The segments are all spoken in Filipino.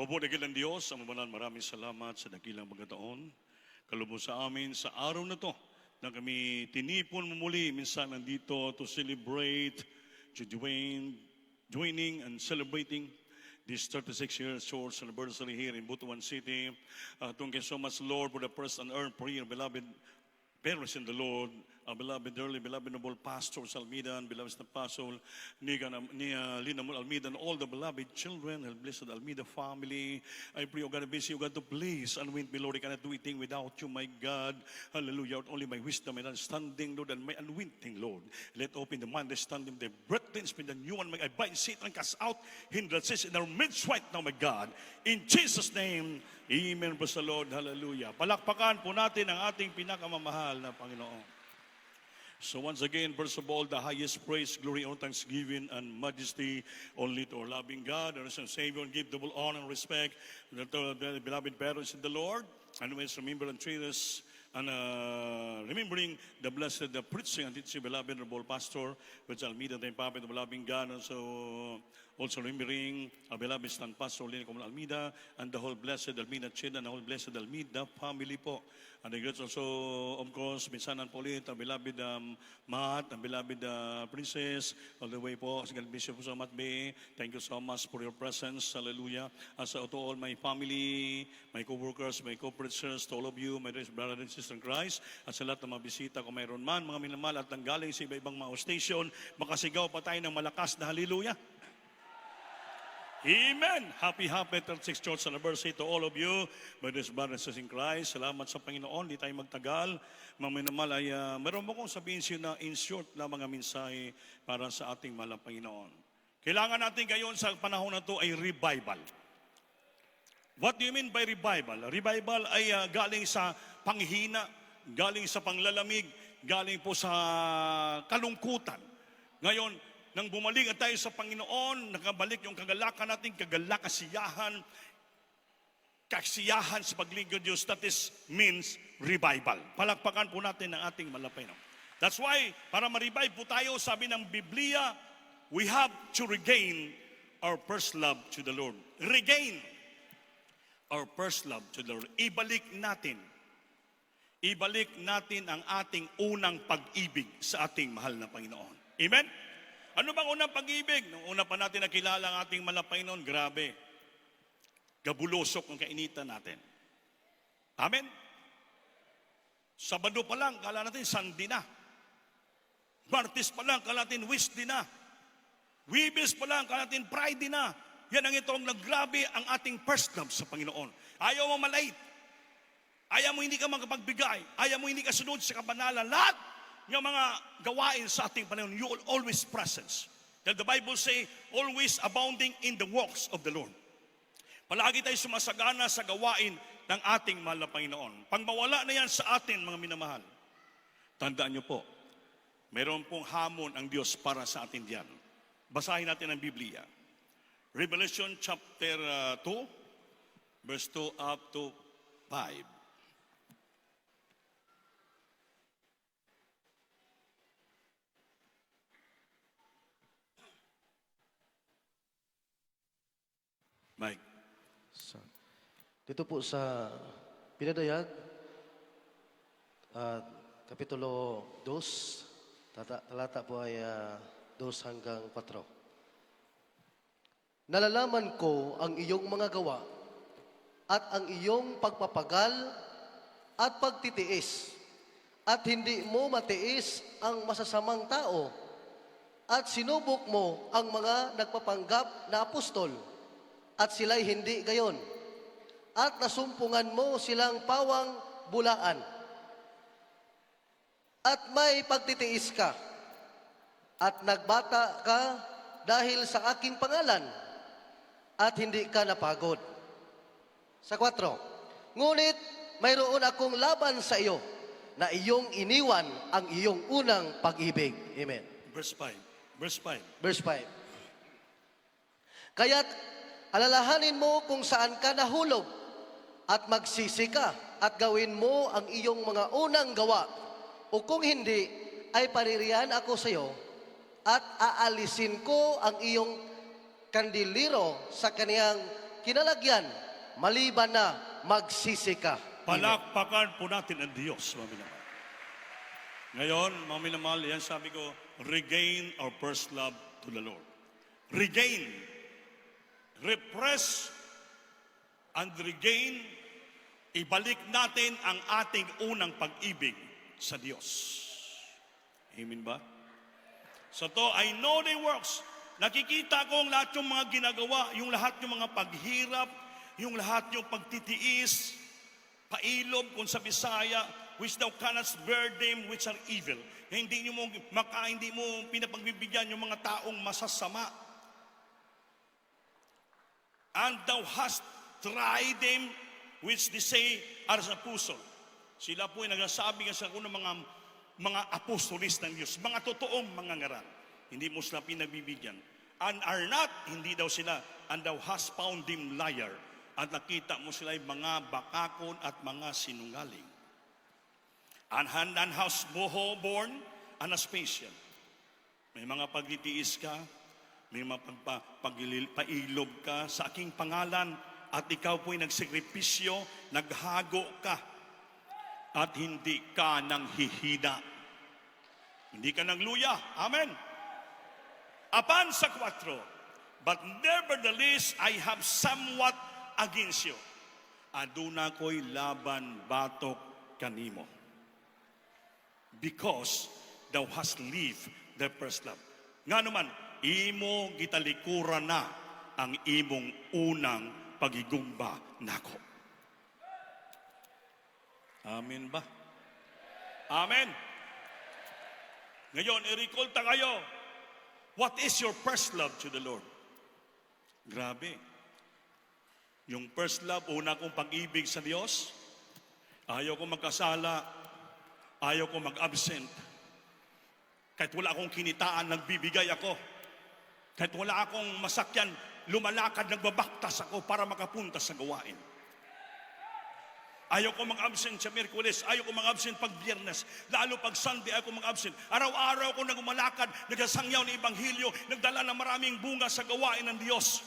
Opo, dakilang Diyos, ang maraming salamat sa dakilang pagkataon. Kalubos sa amin sa araw na to na kami tinipon muli minsan nandito to celebrate, to joining and celebrating this 36 years church anniversary here in Butuan City. Thank you so much, Lord, for the first and earned prayer, beloved parents in the Lord, beloved dearly, beloved noble pastors Almeida, and beloved Pastor Linamul Almeida, and all the beloved children, and blessed Almeida family. I pray, O God, bless you, God, to please anoint me, Lord. I cannot do anything without you, my God. Hallelujah. Only my wisdom and understanding, Lord, and my anointing, Lord. Let open the mind, understanding, the breath, with the new one. I bind Satan, cast out hindrances in our midst right now, my God. In Jesus' name, amen. Praise the Lord. Hallelujah. Palakpakan po natin ang ating pinakamamahal na Panginoon. So once again, first of all, the highest praise, glory, honor, thanksgiving, and majesty only to our loving God, our Savior, and give double honor and respect to the beloved parents in the Lord. And always remember and treat us, and remembering the blessed, the preaching and teaching, beloved noble pastor, which Almeida, the Papa, the beloved God, and so also remembering our beloved Stan Pastor Lina Comal Almeida, and the whole blessed Almeida Chin, and the whole blessed Almeida family po. And I greet also, of course, minsanan po ulit, ang beloved Matt, ang beloved Princess, all the way po, sa Bishop po sa Matt Bay. Thank you so much for your presence. Hallelujah. As to all my family, my co-workers, my co-preachers, to all of you, my brothers and sisters in Christ, at sa lahat ng mga bisita kung mayroon man, mga minamahal at nanggaling sa iba-ibang mga station, makasigaw pa tayo ng malakas na hallelujah. Amen! Happy 36th Church Anniversary to all of you, brothers and sisters in Christ. Salamat sa Panginoon, di tayo magtagal. Maminamal ay meron mo kong sabihin siya na in short na mga mensahe para sa ating mahal na Panginoon. Kailangan natin ngayon sa panahon na ito ay revival. What do you mean by revival? Revival ay galing sa panghina, galing sa panglalamig, galing po sa kalungkutan. Ngayon, nang bumalik tayo sa Panginoon, nakabalik yung kagalakan natin, kasiyahan sa paglingkod Diyos, that is means revival. Palakpakan po natin ang ating malapay. That's why, para ma-revive po tayo, sabi ng Biblia, we have to regain our first love to the Lord. Regain our first love to the Lord. Ibalik natin ang ating unang pag-ibig sa ating mahal na Panginoon. Amen? Ano bang unang pag-ibig? Nung una pa natin nakilala ang ating malapay noon, grabe. Gabulosok ang kainitan natin. Amen? Sabado pa lang, kala natin Sunday na. Martes pa lang, kala natin Wednesday na. Webes pa lang, kala natin Friday na. Yan ang itong naggrabe ang ating first love sa Panginoon. Ayaw mo malait. Ayaw mo hindi ka makapagbigay. Ayaw mo hindi ka sunod sa kabanalan. Lahat yung mga gawain sa ating panahon, you will always presence. That the Bible say, always abounding in the works of the Lord. Palagi tayo sumasagana sa gawain ng ating mahal na Panginoon. Pag mawala na yan sa atin, mga minamahal, tandaan nyo po, meron pong hamon ang Diyos para sa atin diyan. Basahin natin ang Biblia. Revelation chapter 2, verse 2 up to 5. Mike. Dito po sa Pinadayag, Kapitulo 2, talata po ay 2 hanggang 4. Nalalaman ko ang iyong mga gawa at ang iyong pagpapagal at pagtitiis at hindi mo matiis ang masasamang tao at sinubok mo ang mga nagpapanggap na apostol at sila'y hindi gayon. At nasumpungan mo silang pawang bulaan. At may pagtitiis ka. At nagbata ka dahil sa aking pangalan. At hindi ka napagod. Sa 4. Ngunit mayroon akong laban sa iyo na iyong iniwan ang iyong unang pag-ibig. Amen. Verse 5. Verse 5. Verse 5. Kaya't alalahanin mo kung saan ka nahulog at magsisi ka at gawin mo ang iyong mga unang gawa. O kung hindi, ay paririyan ako sa iyo at aalisin ko ang iyong kandilero sa kaniyang kinalagyan, maliban na magsisi ka. Palakpakan po natin ang Diyos, mga minamahal. Ngayon, mga minamahal, yan sabi ko, regain our first love to the Lord. Regain. Repress and regain. Ibalik natin ang ating unang pag-ibig sa Diyos. Amen ba? So to, I know the works. Nakikita ko ang lahat yung mga ginagawa, yung lahat yung mga paghirap, yung lahat yung pagtitiis, pailob kung sa Bisaya, which thou cannot bear them which are evil. Hindi mo pinapagbibigyan yung mga taong masasama. And thou hast tried them which they say are as apostle. Sila po ay nagsasabi nga sa unang mga apostolis ng Diyos, mga totoong mga ngaral. Hindi mo sila pinagbibigyan. And are not, hindi daw sila, and thou hast found them liar. At nakita mo sila ay mga bakakon at mga sinungaling. And house born and a special. May mga pagtitiis ka, may mga pailob ka sa aking pangalan, at ikaw po'y nagsakripisyo, naghago ka, at hindi ka nang hihina. Hindi ka nang luya. Amen. Apan sa 4, but nevertheless, I have somewhat against you. Aduna ko'y laban batok kanimo. Because thou hast leave the first love. Nga naman, imo gitalikuran na ang imong unang pagigumba nako. Amen ba? Amen. Ngayon, i-recall ta kayo. What is your first love to the Lord? Grabe. Yung first love, una kong pag-ibig sa Diyos. Ayaw ko magkasala. Ayaw ko mag-absent. Kahit wala akong kinitaan, nagbibigay ako. Kahit wala akong masakyan, lumalakad, nagbabaktas ako para makapunta sa gawain. Ayaw ko mag-absent sa Miyerkules, ayaw ko mag-absent pag Biyernes, lalo pag Sunday ayaw ko mag-absent. Araw-araw ko nagumalakad, nagsasangyaw ng Ebanghelyo, nagdala ng maraming bunga sa gawain ng Diyos.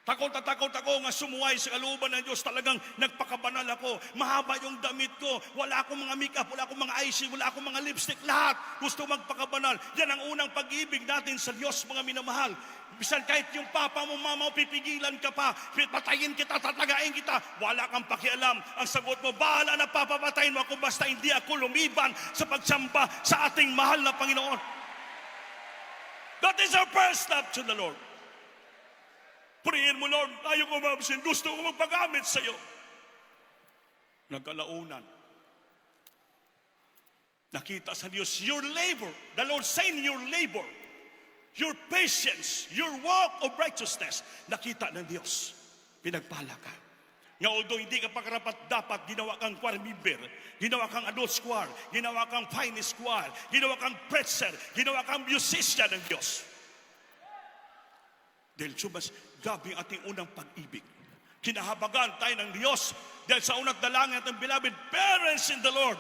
Takot ako nga sumuway sa kalooban ng Diyos. Talagang nagpakabanal ako. Mahaba yung damit ko. Wala akong mga makeup, wala akong mga eyeshadow, wala akong mga lipstick. Lahat gusto magpakabanal. Yan ang unang pag-ibig natin sa Diyos, mga minamahal. Bisan kahit yung papa mo, mama mo, pipigilan ka pa. Patayin kita, tatagain kita. Wala kang pakialam. Ang sagot mo, bahala na papapatayin mo ako basta hindi ako lumiban sa pagsamba sa ating mahal na Panginoon. That is our first love to the Lord. Prayer mo, Lord, ayaw ko mabsin. Gusto ko magpagamit sa iyo. Nagkalaunan. Nakita sa Diyos, your labor. The Lord saying your labor. Your patience. Your walk of righteousness. Nakita ng Diyos. Pinagpala ka. Nga although hindi ka pa karapat dapat, ginawa kang choir member, ginawa kang adult choir, ginawa kang finest choir, ginawa kang preacher, ginawa kang musician ng Diyos. Dahil subas, gabi ang ating unang pag-ibig. Kinahabagan tayo ng Diyos dahil sa unang dalangin natin, beloved parents in the Lord.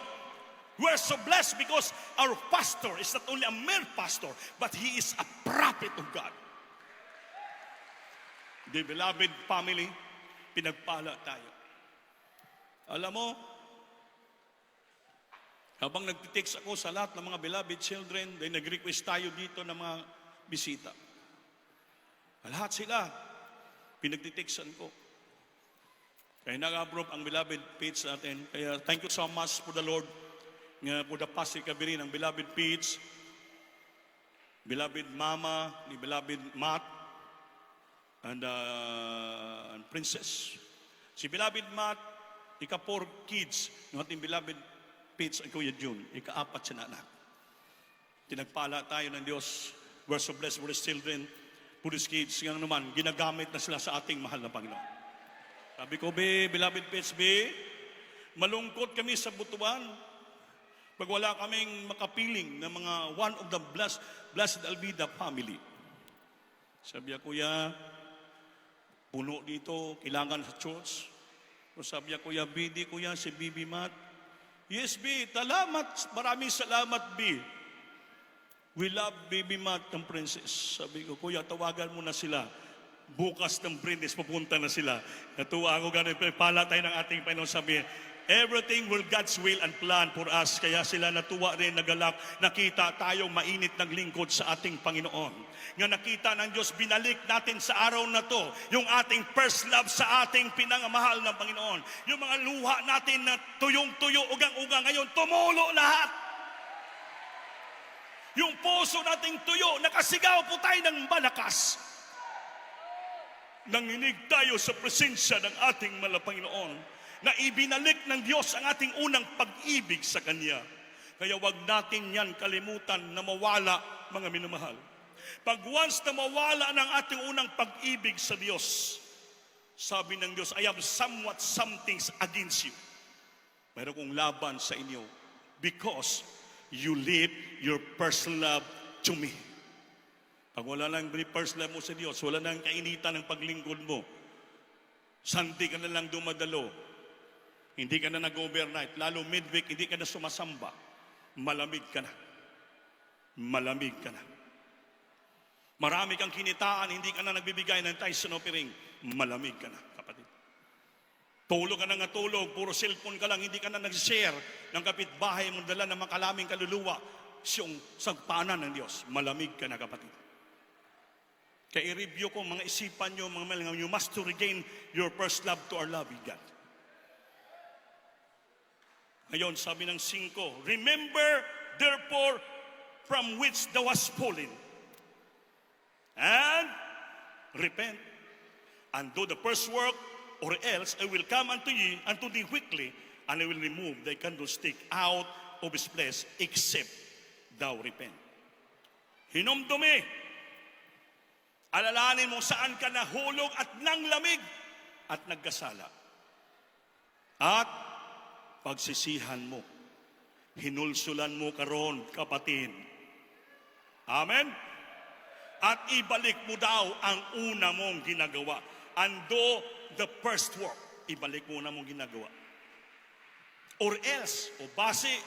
We are so blessed because our pastor is not only a mere pastor, but he is a prophet of God. The beloved family, pinagpala tayo. Alam mo, habang nagtitext ako sa lahat ng mga beloved children, dahil nag-request tayo dito ng mga bisita. Lahat sila, pinagtitiksan ko. Kaya nag-approve ang beloved page natin. Kaya thank you so much for the Lord, for the pastor kabirin ng beloved page, beloved mama, ni beloved Matt, and Princess. Si beloved Matt, ika-4 kids, ng ating beloved page, ang Kuya June, ika-4 siya na anak. Tinagpala tayo ng Diyos. We're so blessed for His children. Pulis kids, nga naman, ginagamit na sila sa ating mahal na Panginoon. Sabi ko, beloved pets, malungkot kami sa Butuan. Pag wala kaming makapiling ng mga one of the blessed Alvida family. Sabi ko, Kuya, puno dito, kailangan sa church. O sabi ko, Kuya, Kuya, si Bibi Matt. Yes, salamat, maraming salamat, We love Baby Matt and Princess. Sabi ko, Kuya, tawagan mo na sila. Bukas ng Brindis, pupunta na sila. Natuwa ako ganun. Pala tayo ng ating Panginoon, sabi, everything will God's will and plan for us. Kaya sila natuwa rin, nagalak. Nakita tayong mainit ng lingkod sa ating Panginoon. Nga nakita ng Diyos, binalik natin sa araw na to yung ating first love sa ating pinangamahal ng Panginoon. Yung mga luha natin na tuyong-tuyo, ugang-ugang, ngayon tumulo lahat. Yung puso nating tuyo, nakasigaw po tayo ng malakas. Nanginig tayo sa presensya ng ating Panginoon na ibinalik ng Diyos ang ating unang pag-ibig sa Kanya. Kaya wag natin yan kalimutan na mawala, mga minamahal. Pag once na mawala ng ating unang pag-ibig sa Diyos, sabi ng Diyos, I have somewhat something against you. Mayroon kong laban sa inyo because you leave your first love to me. Pag wala nang first love mo sa Diyos, wala nang kainitan ng paglingkod mo, Sunday ka na lang dumadalo, hindi ka na nag-overnight, lalo midweek, hindi ka na sumasamba, malamig ka na. Malamig ka na. Marami kang kinitaan, hindi ka na nagbibigay ng tithes and offering, malamig ka na, kapatid. Tulog ka na nga tulog, puro cellphone ka lang, hindi ka na nag-share ng kapitbahay mo, dala ng makalaming kaluluwa, siyong sagpanan ng Diyos, malamig ka na, kapatid. Kaya i-review ko mga isipan nyo, mga malingaw, you must to regain your first love to our loving God. Ngayon, sabi ng 5, remember therefore from which thou hast fallen, and repent, and do the first work, or else I will come unto thee quickly, and I will remove thy candlestick out of his place, except thou repent. Hinomdumi, alalahanin mo saan ka nahulog at nanglamig at nagkasala. At pagsisihan mo, hinulsulan mo karon, kapatid. Amen? At ibalik mo daw ang una mong ginagawa. And do the first work. Ibalik mo na mong ginagawa. Or else, o base,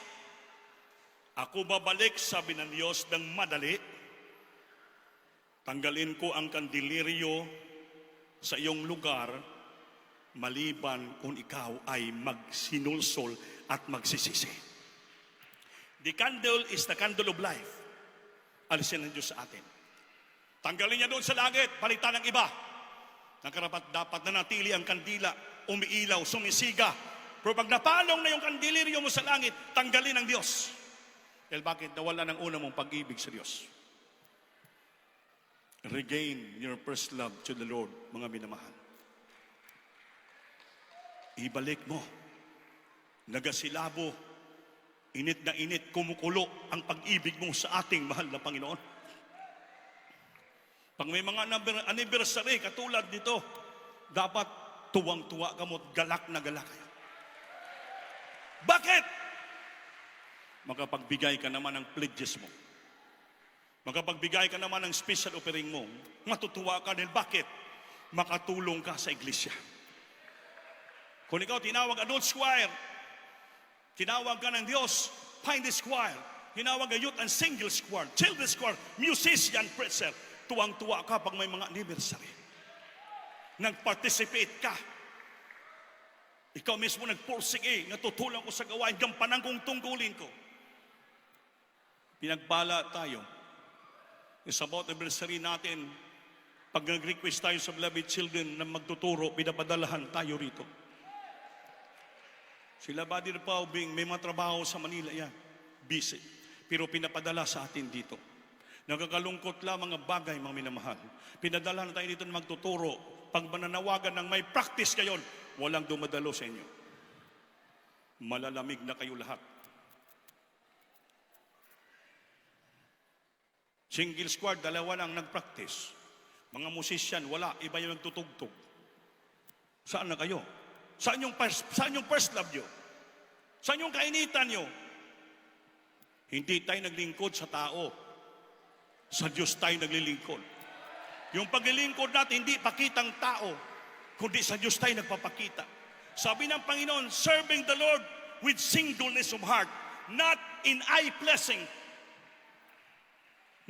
ako babalik, sabi ng Diyos, ng madali. Tanggalin ko ang kandiliryo sa iyong lugar, maliban kung ikaw ay magsinulsol at magsisisi. The candle is the candle of life. Alisin ng Diyos sa atin. Tanggalin niya doon sa langit, palitan ng iba. Nakarapat dapat na natili ang kandila, umiilaw, sumisiga. Pero pag napalong na yung kandiliryo mo sa langit, tanggalin ng Diyos. Dahil bakit? Nawala ng una mong pag-ibig sa Diyos. Regain your first love to the Lord, mga minamahal. Ibalik mo. Nagasilabo, init na init, kumukulo ang pag-ibig mo sa ating mahal na Panginoon. Pag may mga anniversary katulad nito, dapat tuwang-tuwa ka mo at galak na galak kayo. Bakit? Makapagbigay ka naman ng pledges mo. Makapagbigay ka naman ng special offering mo. Matutuwa ka dahil bakit? Makatulong ka sa iglesia. Kung ikaw tinawag adult choir, tinawag ka ng Diyos, find this choir. Tinawag ka youth and singles choir, children's choir, musician, preacher. Tuwang-tuwa ka pag may mga anniversary. Nag-participate ka. Ikaw mismo nagpursige, natutulong ko sa gawain, gampanan kong tungkulin ko. Pinagpala tayo. It's about anniversary natin. Pag nag-request tayo sa beloved children na magtuturo, pinapadalahan tayo rito. Sila ba din pa, may mga trabaho sa Manila yan. Busy. Pero pinapadala sa atin dito. Nagkakalungkot lang mga bagay, mga minamahal. Pinadala na tayo dito na magtuturo. Pag mananawagan ng may practice kayo, walang dumadalo sa inyo. Malalamig na kayo lahat. Single squad, dalawa lang nag-practice. Mga musician, wala. Iba yung nagtutugtog. Saan na kayo? Saan yung first love nyo? Saan yung kainitan nyo? Hindi tayo naglingkod sa tao. Sa Diyos tayo naglilingkod. Yung paglilingkod natin, hindi pakitang tao, kundi sa Diyos tayo nagpapakita. Sabi ng Panginoon, serving the Lord with singleness of heart, not in eye pleasing.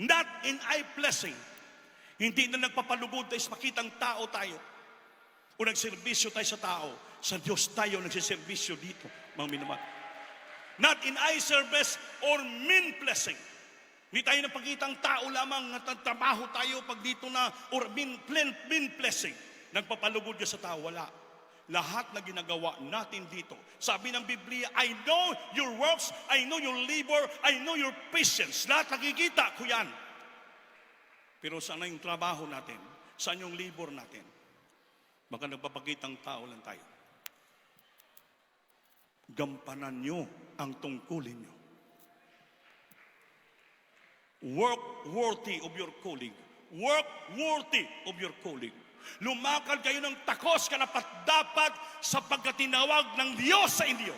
Not in eye pleasing. Hindi na nagpapalugod tayo sa makitang tao tayo. O nagserbisyo tayo sa tao. Sa Diyos tayo nagsiservisyo dito, mga minamahal. Not in eye service or mean blessing. Hindi tayo napakitang tao lamang, natatrabaho tayo pag dito na, or mean blessing. Nagpapalugod ka sa tao, wala. Lahat na ginagawa natin dito. Sabi ng Biblia, I know your works, I know your labor, I know your patience. Lahat nakikita ko yan. Pero saan na yung trabaho natin? Saan yung labor natin? Baka nagpapakitang tao lang tayo. Gampanan nyo ang tungkulin nyo. Work worthy of your calling. Work worthy of your calling. Lumakad kayo ng takos karapat dapat sapagkat tinawag ng Diyos sa inyo.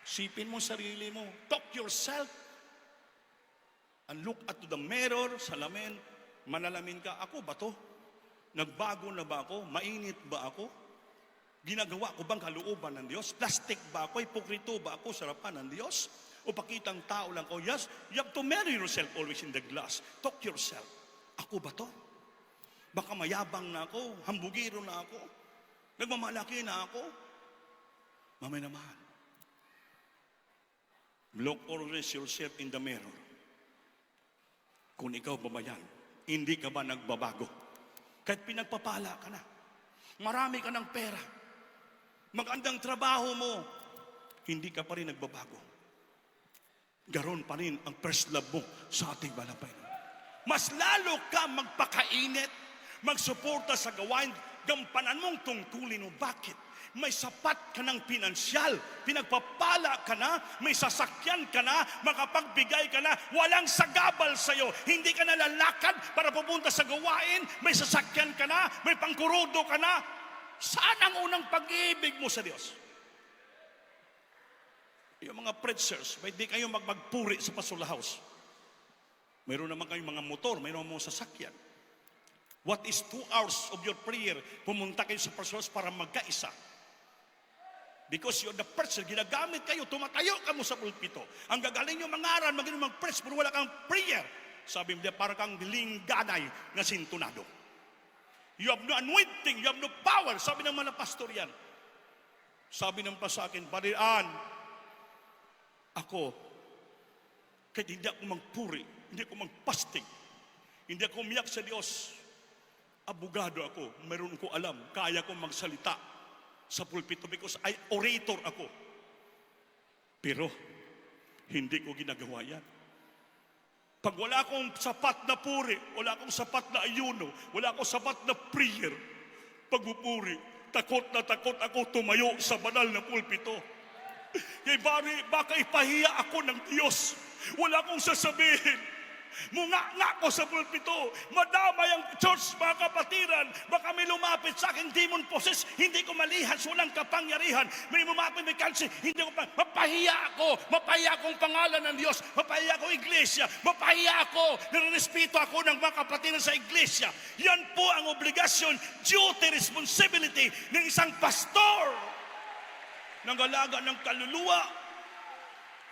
Sipin mo sarili mo. Talk yourself. And look at the mirror, salamin. Manalamin ka, ako ba to? Nagbago na ba ako? Mainit ba ako? Ginagawa ko bang kalooban ng Diyos? Plastic ba ako? Hipokrito ba ako sa harapan ng Diyos? O pakitang tao lang ko? Yes, you have to marry yourself always in the glass. Talk yourself. Ako ba to? Baka mayabang na ako, hambugiro na ako, nagmamalaki na ako. Mamay naman. Look always yourself in the mirror. Kung ikaw ba yan, hindi ka ba nagbabago? Kahit pinagpapala ka na, marami ka ng pera, magandang trabaho mo, hindi ka pa rin nagbabago. Garon pa rin ang first love mo sa ating balapay. Mas lalo ka magpakainit, magsuporta sa gawain, gampanan mong tungkulin mo. Bakit? May sapat ka ng pinansyal, pinagpapala ka na, may sasakyan ka na, makapagbigay ka na, walang sagabal sa'yo. Hindi ka na lalakad para pupunta sa gawain, may sasakyan ka na, may pangkurudo ka na. Saan ang unang pag-ibig mo sa Diyos? Yung mga preachers, may di kayo magpuri sa Pasula House. Mayroon naman kayong mga motor, mayroon mga sasakyan. What is 2 hours of your prayer? Pumunta kayo sa Pasula House para magkaisa. Because you're the person, ginagamit kayo, tumatayo ka mo sa pulpito. Ang gagaling nyo mangaral, magaling mag-preach, pero wala kang prayer. Sabi mo, para kang lingganay na sintunado. You have no anointing, you have no power. Sabi ng mga pastor yan. Sabi ng pa sa akin, Parian, ako, kahit hindi ako magpuri, hindi ako magpasting, hindi ako umiyak sa Diyos, abogado ako, mayroon ko alam, kaya kong magsalita sa pulpito because ay orator ako. Pero, hindi ko ginagawa yan. Pag wala akong sapat na puri, wala akong sapat na ayuno, wala akong sapat na prayer, pagpupuri, takot na takot ako tumayo sa banal na pulpito. Kaya baka ipahiya ako ng Diyos. Wala akong sasabihin. Munga-nga ko sa pulpito. Madamay ang church, mga kapatiran. Baka may lumapit sa akin, demon possessed. Hindi ko malihas, walang kapangyarihan. May lumapit, may cancer. Hindi ko mapahiya ako. Mapahiya akong pangalan ng Diyos. Mapahiya ako iglesia. Mapahiya ako. Nirespeto ako ng mga kapatiran sa iglesia. Yan po ang obligasyon, duty, responsibility ng isang pastor. Nangalaga ng kaluluwa.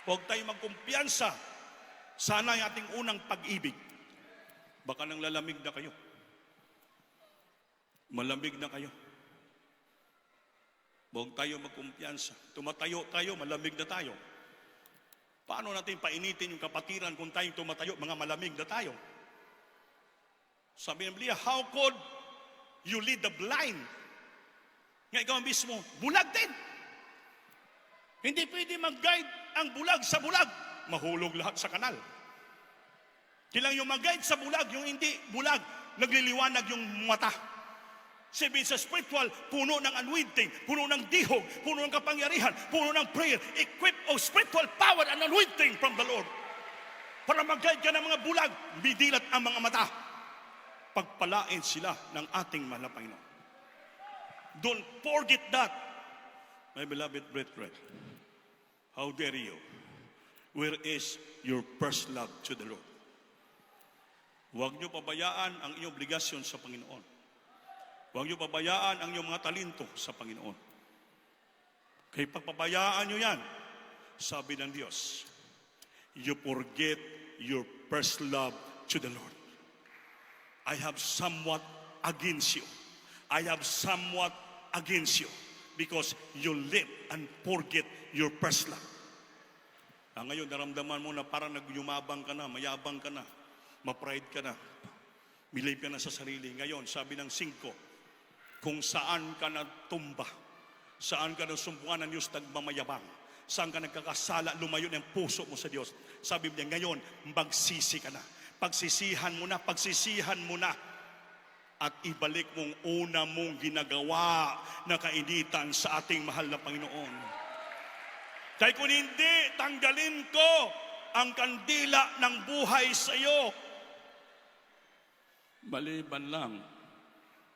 Huwag tayong magkumpiyansa. Sana ay ating unang pag-ibig. Baka nang lalamig na kayo. Malamig na kayo. Huwag tayo magkumpiyansa. Tumatayo tayo, malamig na tayo. Paano natin painitin yung kapatiran kung tayong tumatayo, mga malamig na tayo? Sabi ng Biblia, how could you lead the blind? Nga ikaw mismo, bulag din. Hindi pwede mag-guide ang bulag sa bulag. Mahulog lahat sa kanal. Kailang yung mag-guide sa bulag, yung hindi bulag, nagliliwanag yung mata. Sabi sa spiritual, puno ng anointing, puno ng dihog, puno ng kapangyarihan, puno ng prayer, equipped of spiritual power and anointing from the Lord. Para mag-guide ka ng mga bulag, bidilat ang mga mata. Pagpalain sila ng ating mahal na Panginoon. Don't forget that, my beloved brethren. How dare you? Where is your first love to the Lord? Huwag niyo pabayaan ang iyong obligasyon sa Panginoon. Huwag niyo pabayaan ang iyong mga talento sa Panginoon. Kaya pagpabayaan niyo yan, sabi ng Diyos, you forget your first love to the Lord. I have somewhat against you. I have somewhat against you because you live and forget your first love. Ngayon, naramdaman mo na parang nagyumabang ka na, mayabang ka na, ma-pride ka na, believe ka na sa sarili. Ngayon, sabi ng 5, kung saan ka natumba, saan ka nasumbukan ng Diyos nagmamayabang, saan ka nagkakasala, lumayo ng puso mo sa Diyos. Sabi niya, ngayon, magsisi ka na. Pagsisihan mo na, at ibalik mong una mong ginagawa na kainitan sa ating mahal na Panginoon. Kaya kung hindi, tanggalin ko ang kandila ng buhay sa iyo. Maliban lang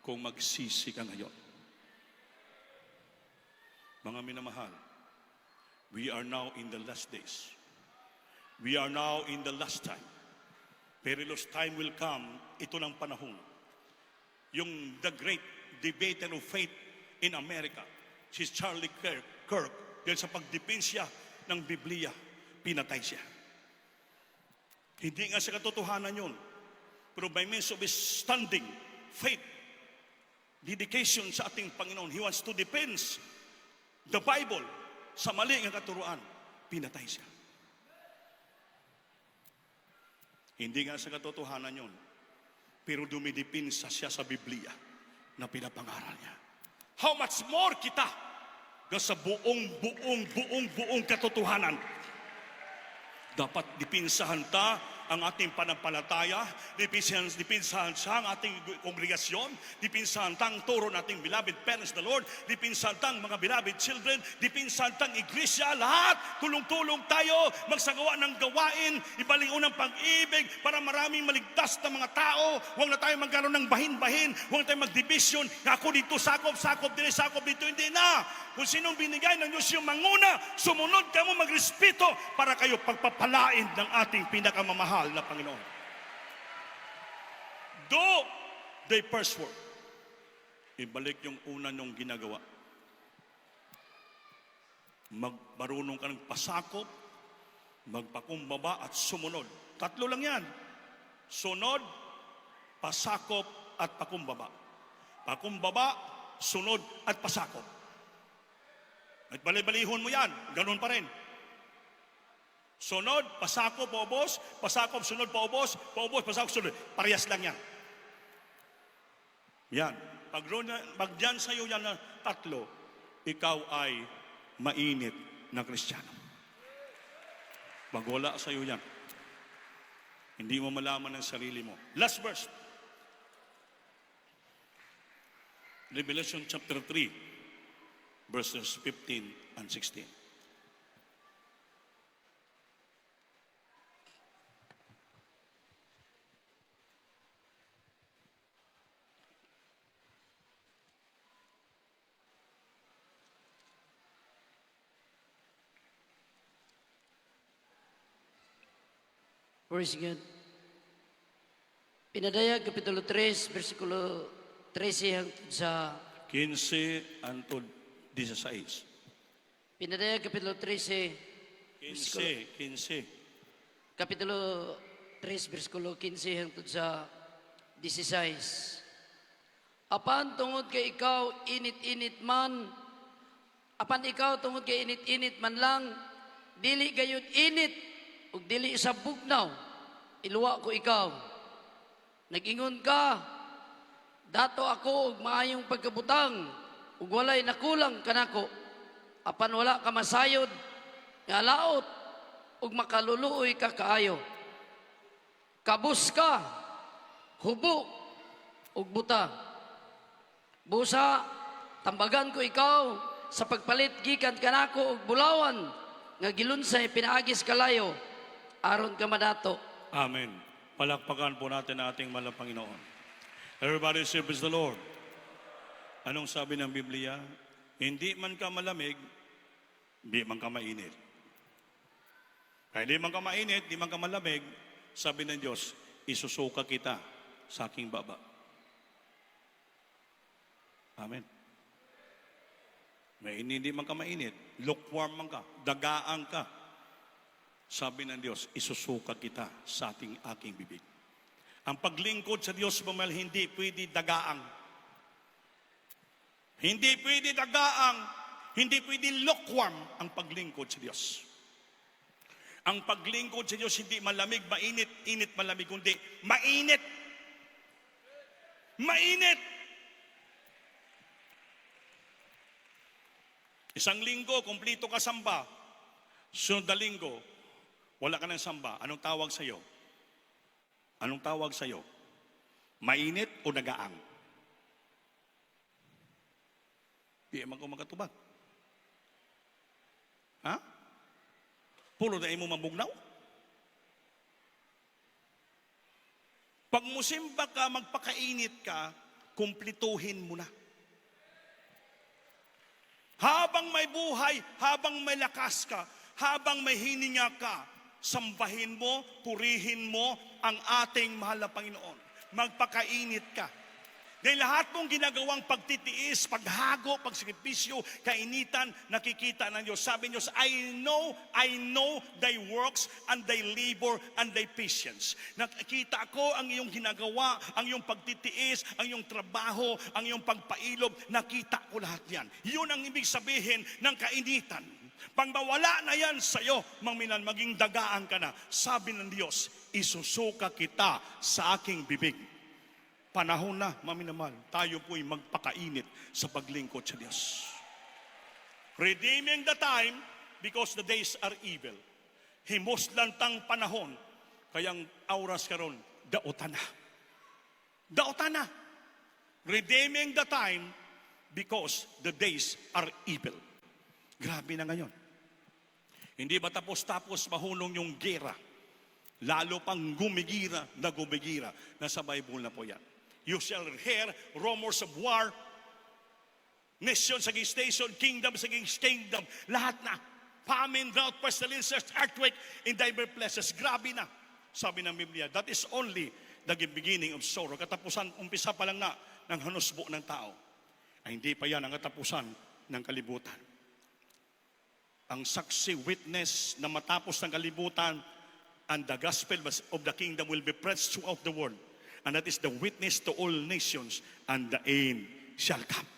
kung magsisi ka ngayon. Mga minamahal, we are now in the last days. We are now in the last time. Perilous time will come, ito ng panahon. Yung the great debater of faith in America, si Charlie Kirk, dahil sa pagdepensya ng Biblia, pinatay siya. Hindi nga sa katotohanan yun. Pero by means of his standing, faith, dedication sa ating Panginoon, he wants to defend the Bible sa mali ng katuruan, pinatay siya. Hindi nga sa katotohanan yun. Pero dumidipinsa siya sa Biblia na pinapangaral niya. How much more kita sa buong katotohanan? Dapat dipinsahan ta ang ating panampalataya, dipinsahan siya ang ating kongregasyon, dipinsahan tang turo nating beloved parents the Lord, dipinsahan tang mga beloved children, dipinsahan tang iglesia, lahat, tulong-tulong tayo, magsagawa ng gawain, ibaling unang pag-ibig para maraming maligtas na mga tao, huwag na tayo magkaroon ng bahin-bahin, huwag na tayo magdivision, ako dito sakop dito, hindi na. Kung sinong binigay ng Diyos yung manguna, sumunod ka mo magrespeto para kayo pagpapalain ng ating pinakamamahal na Panginoon. Do the first work. Ibalik yung una niyong ginagawa. Marunong ka ng pasakop, magpakumbaba at sumunod. 3 lang yan. Sunod, pasakop at pakumbaba. Pakumbaba, sunod at pasakop. At bali-balihon mo yan, ganun pa rin. Sunod, pasakop, paubos, pasakop, sunod, paubos, pasakop, sunod. Parehas lang yan. Yan. Pag dyan sa'yo yan na 3, ikaw ay mainit na Kristiyano. Pag wala sa'yo yan, hindi mo malaman ang sarili mo. Last verse. Revelation chapter 3. Verses 15 and 16. Praise God. Pinadayag Kapitulo 3, versikulo 13 hangtod sa 15 until 16. Pinadayag Kapitulo 13, 15. Kapitulo 3, versikulo 15 hangtod sa 16. Apan tungod kay ikaw init-init man, apan ikaw tungod kay init-init man lang, dili gayud init ug dili sa bugnaw, iluwa ko ikaw. Nag-ingon ka, dato ako og maayong pagkabutang, ug walay nakulang kanako, apan wala ka masayod, nga laot, ug makaluluoy ka kaayo. Kabus ka, hubo, ug buta. Busa, tambagan ko ikaw sa pagpalit gikan kanako og bulawan, nga gilunsay pinaagis kalayo, aron ka madato. Amen. Palakpakan po natin ang ating mahal na Panginoon. Everybody say, praise the Lord. Anong sabi ng Biblia? Hindi man ka malamig, di man ka mainit. Kaya di man ka mainit, di man ka malamig, sabi ng Diyos, isusuka kita sa aking baba. Amen. May hindi man ka mainit, lukewarm man ka, dagaan ka. Sabi ng Diyos, isusuka kita sa aking bibig. Ang paglingkod sa Diyos, mamahal, hindi pwede dagaang. Hindi pwede dagaang, hindi pwede lukewarm ang paglingkod sa Diyos. Ang paglingkod sa Diyos, hindi malamig, mainit, init, malamig, kundi mainit. Mainit. Isang linggo, kumplito ka samba. Sunod na linggo, wala ka ng samba. Anong tawag sa iyo? Anong tawag sa iyo? Mainit o nagaang? Di man ko makatubag. Ha? Pulo na imo mabugnaw? Pag musimba ka, magpakainit ka, kumplituhin mo na. Habang may buhay, habang may lakas ka, habang may hininga ka, sambahin mo, purihin mo ang ating mahal na Panginoon. Magpakainit ka. Dahil lahat mong ginagawang pagtitiis, paghago, pagsakripisyo, kainitan, nakikita ng Diyos. Sabi ng Diyos, I know thy works and thy labor and thy patience. Nakikita ko ang iyong ginagawa, ang iyong pagtitiis, ang iyong trabaho, ang iyong pagpailob. Nakita ko lahat yan. Yun ang ibig sabihin ng kainitan. Pag mawala na yan sa'yo, mangminan, maging dagaan ka na. Sabi ng Diyos, isusuka kita sa aking bibig. Panahon na, maminamal, tayo po'y magpakainit sa paglingkod sa Diyos. Redeeming the time because the days are evil. Himuslantang panahon, kayang auras karon, daotan na. Daotan na. Redeeming the time because the days are evil. Grabe na ngayon. Hindi ba tapos-tapos mahunong yung gera? Lalo pang gumigira na gumigira. Nasa Bible na po yan. You shall hear rumors of war, nation against nation, kingdom against kingdom. Lahat na. Famine, drought, pestilence, earthquake in diverse places. Grabe na. Sabi ng Biblia, that is only the beginning of sorrow. Katapusan, umpisa pa lang na ng hanusbo ng tao. Ay hindi pa yan ang katapusan ng kalibutan. Ang saksi, witness na matapos ng kalibutan, and the gospel of the kingdom will be preached throughout the world. And that is the witness to all nations, and the end shall come.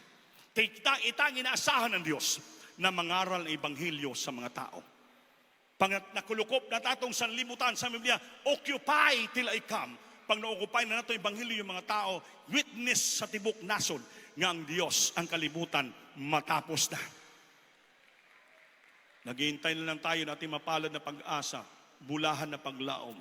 Itang inaasahan ng Diyos na mangaral ng ebanghelyo sa mga tao. Pag nakulukop na tatong sanlibutan sa Biblia, occupy till I come. Pag na-occupy na nato ebanghelyo yung mga tao, witness sa tibok nason nga ang Diyos, ang kalibutan, matapos na. Naghihintay na lang tayo natin mapalad na pag-asa, bulahan na paglaom,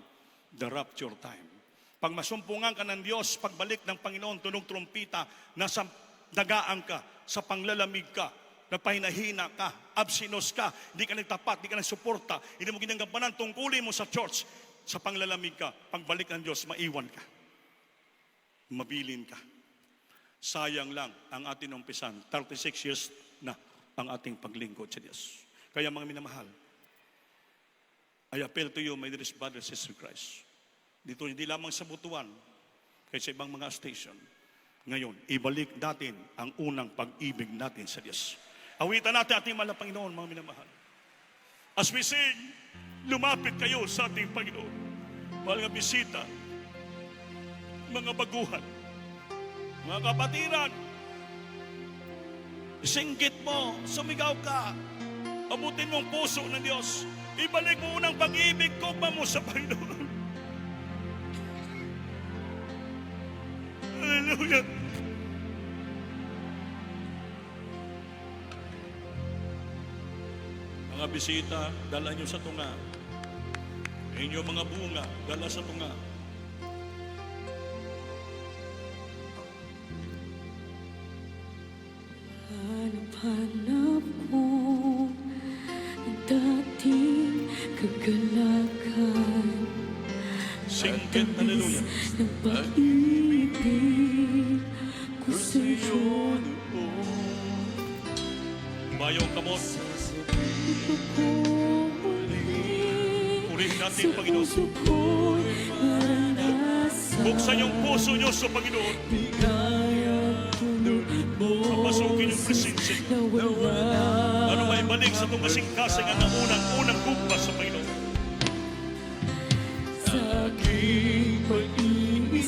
the rapture time. Pag masumpungan ka ng Diyos, pagbalik ng Panginoon, tunog trumpita, nasa dagaan ka, sa panglalamig ka, napahinahina ka, absinos ka, hindi ka nagtapat, hindi ka nagsuporta, hindi mo ginagampanan, tungkulin mo sa church, sa panglalamig ka, pagbalik ng Diyos, maiwan ka. Mabilin ka. Sayang lang ang ating umpisan. 36 years na ang ating paglingkod sa Diyos. Kaya mga minamahal, I appeal to you, my dearest brothers and sisters in Christ. Dito hindi lamang sa Butuan, kaya sa ibang mga station. Ngayon, ibalik natin ang unang pag-ibig natin sa Diyos. Awitan natin ating mahal na Panginoon, mga minamahal. As we sing, lumapit kayo sa ating Panginoon. Mahal nga bisita, mga baguhan, mga kapatiran, singgit mo, sumigaw ka, abutin mo ang puso ng Diyos. Ibalik mo unang pag-ibig ko pa mo sa Panginoon. Hallelujah. Mga bisita, dala nyo sa tunga. Inyong mga bunga, dala sa tunga. Hanap-hanap ko ang dating kagalakan. Singkit, hallelujah. Ng pag-ibig ko sa iyo. Bayong kamot, purihin natin, Panginoon. Buksan yung puso nyo sa Panginoon. Papasukin yung presensya. Ano may balik sa itong kasing-kasing ang unang kumpas sa Panginoon. Sa aking pag-ibig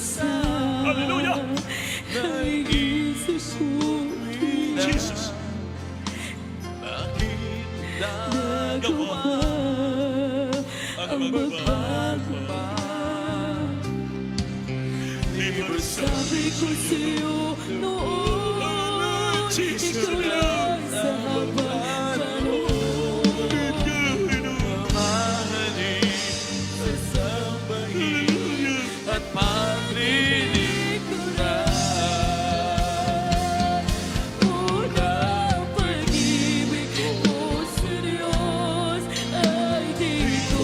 ko sa'yo noon. Ikaw lang sa habang panahon. Mamahalin, sasabahin, at paglilingkuran. Unang pag-ibig ko sa Diyos ay di ko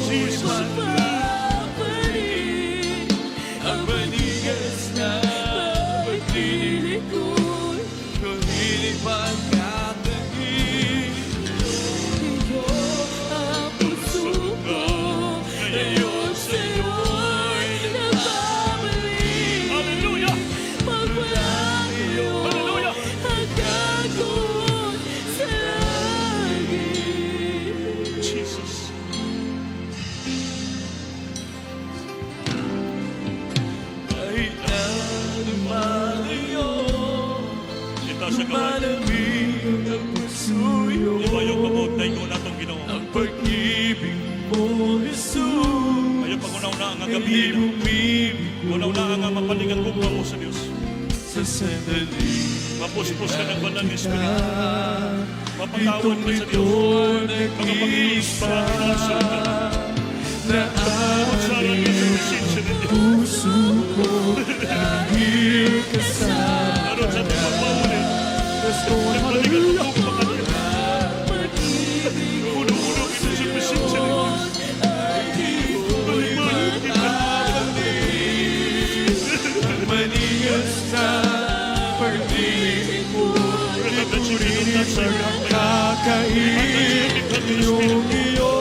mapapalit. Ang manigas na Pagdilikod, kung hindi pagkakagin. iyo ang puso ko. Ngayon sa'yo'y nagbabalik. Hallelujah! Magpalayo Hallelujah! hanggang doon sa langit. Jesus. Kahit na lumalayo, Kita sa kamay. malamig ang pusoyo. Ibayong kabot na ikaw na itong Ginoo. Ang pag-ibig mo, Jesus, Ayaw pag una-una ang hindi gabi na. bumibig Una-una ang mapalingan kong mo sa Diyos. sa sandali. Mapuspos ka ng banal na Espiritu. Mapatawad ka sa Diyos. Mga pag-ilos, mga kinalsa ka. Sa langit sa presensya ng Diyos. Puso ko, hihil ka sa Aron sa ating pagpaulit. Nagpalingan ko kong makalingan. Uno-uno ito sa presensya ng Diyos. Balik-balik kita. manigas na pag-ibig mo. Revive Kakain iyong iyo.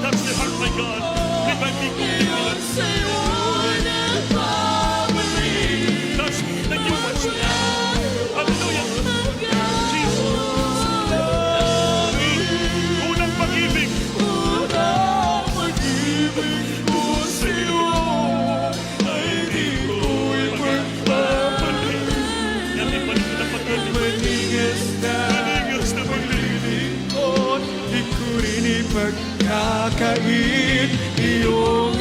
touch the heart, my God. Revive me completely. Sa'yo'y nagbabalik Touch the new ones. Hallelujah. Jesus. Unang pag-ibig. Unang pag-ibig ko sa'yo ay di ko'y magpapalik. Yan, ibalik ko na pag-ibig. Manigas na Manigas na pag-ibig. lingkod, di ko rin ipagkakain iyong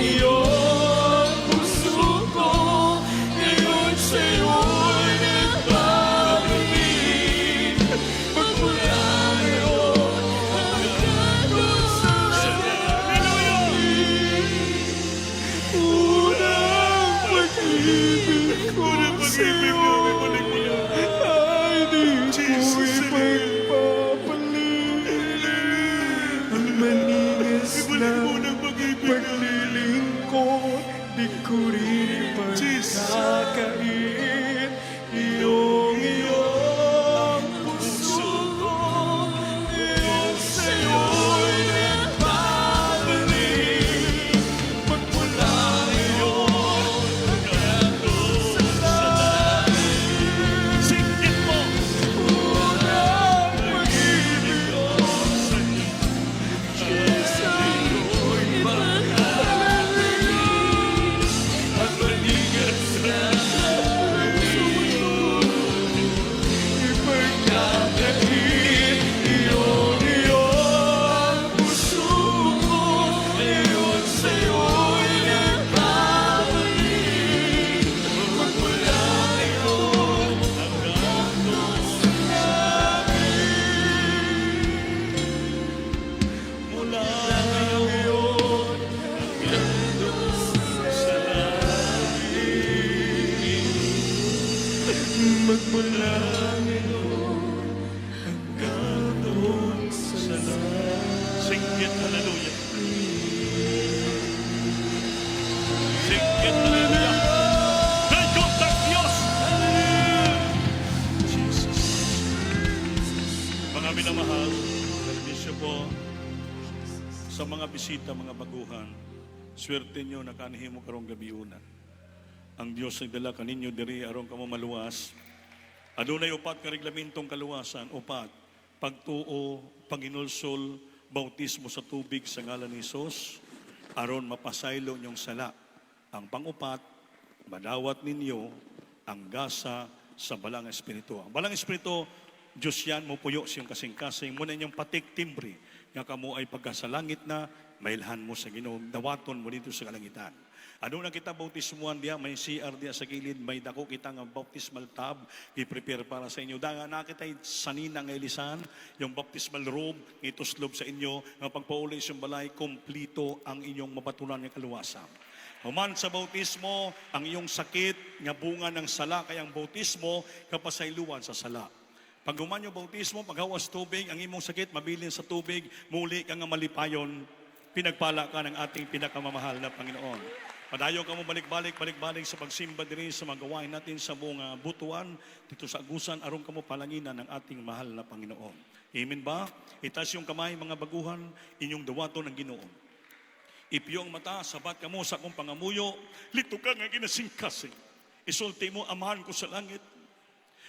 puso ko. Ngayon sa'yo'y nagbabalik. Magmula ngayon hanggang doon sa unang pag-ibig ko sa'yo ay di ko ipagpapalit. Ang manigas na paglilingkod, di ko rin ipagkakain iyong puso ko. Ngayon sa'yo'y nagbabalik. Magmula ngayon hanggang doon sa Singit mo. unang pag-ibig ko sa'yo'y magpapalik. Ang manigas na ipagkakain iyong puso ko. Ngayon sa'yo'y nagbabalik. Magmula ngayon hanggang doon sa mula ngayon hanggang doon sa magmula ngayon hanggang doon sa Singit, hallelujah. Singit, hallelujah. Daikot ang Diyos. Jesus. Mga minamahal, kalibisyo po, sa mga bisita, mga baguhan, swerte nyo na kanihimo karong gabiunan. Ang Diyos ay dala kaninyo diri aron kamo maluwas. Adunay upat ka reglamentong kaluwasan, upat, pagtuo, paginulsol, bautismo sa tubig sa ngalan ni Jesus, aron mapasaylo niyong sala. Ang pangupat, madawat ninyo ang gasa sa balang espiritu. Ang balang espiritu, Diyos yan, mo puyo siyang kasing-kasing, muna inyong patik timbre, nga kamo ay pagkasalangit na, mailhan mo sa Ginoo, dawaton mo dito sa kalangitan. Ano na kita bautismuan diya, may CR diya sa gilid, may dako kita nga baptismal tub, i-prepare para sa inyo. Danga na kita sanina nga ilisan, yung baptismal robe, ituslob sa inyo, nga pagpauli sa balay, kumplito ang inyong mabatunan nga kaluwasan. Human sa bautismo, ang iyong sakit, nga bunga ng sala, kaya ang bautismo, kapasayluan sa sala. Pag human yung bautismo, paghawas tubig, ang imong sakit, mabilin sa tubig, muli ka nga malipayon, pinagpala ka ng ating pinakamamahal na Panginoon. Padayon ka mo balik-balik sa pagsimba diri sa mga gawain natin sa mga butuan dito sa Agusan, aron ka mo palanginan ng ating mahal na Panginoon. Amen ba? Itaas yung kamay mga baguhan, inyong dawaton ng Ginoo. Ipiyong mata, sabat ka mo sa akong pangamuyo, lito ka nga ginasingkasing. Isulti mo, amahan ko sa langit.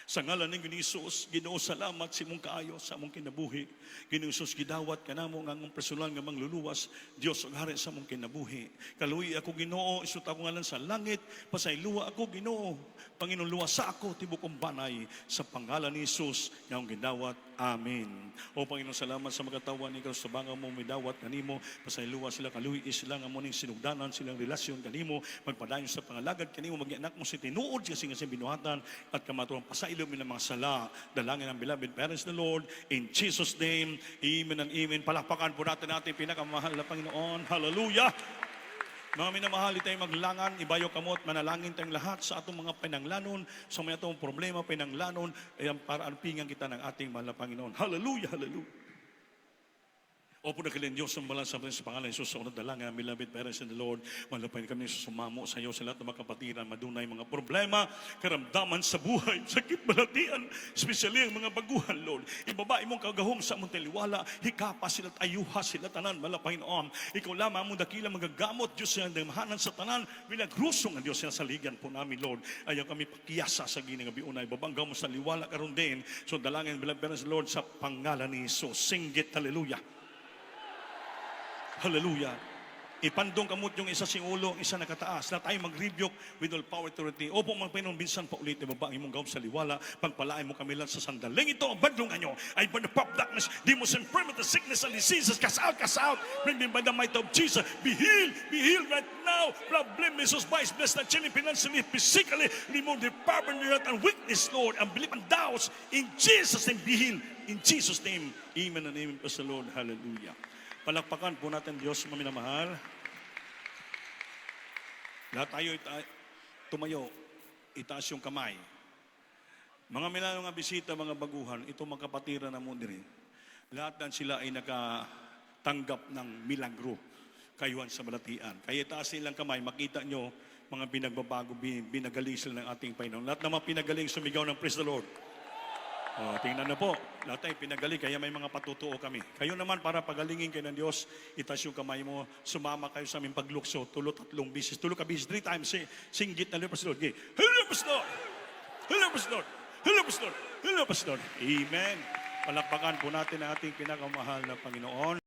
Sa ngalan ng Ginoo, Ginoo, salamat sa imong kaayo sa among kinabuhi. Ginoo Jesus, gidawat ka namo nga among personal nga mangluluwas. Dios ug hari sa among kinabuhi. Kaluhi ako Ginoo, isut ako ngalan sa langit, pasayloa ako Ginoo. Panginoon, luwasa ako tibok kong banay sa pangalan ni Jesus nga among gidawat. Amen. O Panginoon, salamat sa magatawan ikaw sa banga mo midawat kanimo, pasayloa sila, kaluhi sila nga mo ning sinugdanan silang relasyon kanimo, magpadayon sa pangalagad kanimo, magyanak mo si tinuod kasi nga binuhatan at kamatuang pasaylo mi ng mga sala. Dalangin ang beloved parents the Lord in Jesus name. Amen and amen. Palakpakan po natin pinakamahal na Panginoon. Hallelujah. Mga minamahal, tayong maglangan, ibayo kamot, manalangin tayong lahat sa atong mga pinanglanon, sa mga atong problema, pinanglanon, para anpingan kita ng ating mahal na Panginoon. Hallelujah, hallelujah. Opo na kilin Diyos ang balansa sa pangalan ng Jesus. Sa unang dalangin, beloved parents in the Lord, malapay kami sa sumamo sa iyo sa lahat ng mga kapatiran, madunay mga problema, karamdaman sa buhay, sakit balatian, especially ang mga baguhan, Lord. Ibaba imong kagahom sa among taliwala, hikapa sila at ayuha sila tanan, malapay noon. Ikaw lamang among dakila magagamot, Diyos sa damahanan sa tanan, binagrusong ang Diyos sa saligan po namin, Lord. Ayaw kami pakiyasa sa gining biunay, babanggaw mo sa liwala karon din. So dalangin, beloved parents, Lord, sa pangalan ni Jesus. Sing it, hallelujah. Hallelujah. Ipandong kamot yung isa sing ulo, isa nakataas. Na tayo mag-rebuke with all power authority. Opo, mga Panginoon, binsan pa ulit, ibaba imong gawin sa liwala, pagpalain mo kami lang sa sandaling ito, ang badlungan nyo, I burn the pop darkness, demons, infirmity, sickness, and diseases, cast out, bring them by the might of Jesus, be healed right now, problem, Jesus, vice, bless the children, financially, physically, remove the power and the and weakness, Lord, and believe and doubts, in Jesus' name, be healed, in Jesus' name, amen and amen, praise the Lord, hallelujah. Palakpakan po natin Diyos, mga minamahal. Lahat tayo tumayo, itaas yung kamay. Mga minamahal nga bisita, mga baguhan, ito mga kapatiran na mo din. Lahat na sila ay nakatanggap ng milagro kayuhan sa balatian. Kaya itaas nilang kamay, makita nyo mga binagbabago, binagaling sila ng ating Panginoon. Lahat na mga pinagaling sumigaw ng praise the Lord. Tingnan na po, lahat ay pinagaling, kaya may mga patutuo kami. Kayo naman, para pagalingin kayo ng Diyos, itaas yung kamay mo, sumama kayo sa aming paglukso, 3 bisis, 3 times, singgit na Lord, Pastor. Hello, Pastor! Hello, Pastor! Hello, Pastor! Hello, Pastor! Amen. Palakpakan po natin ang ating pinakamahal na Panginoon.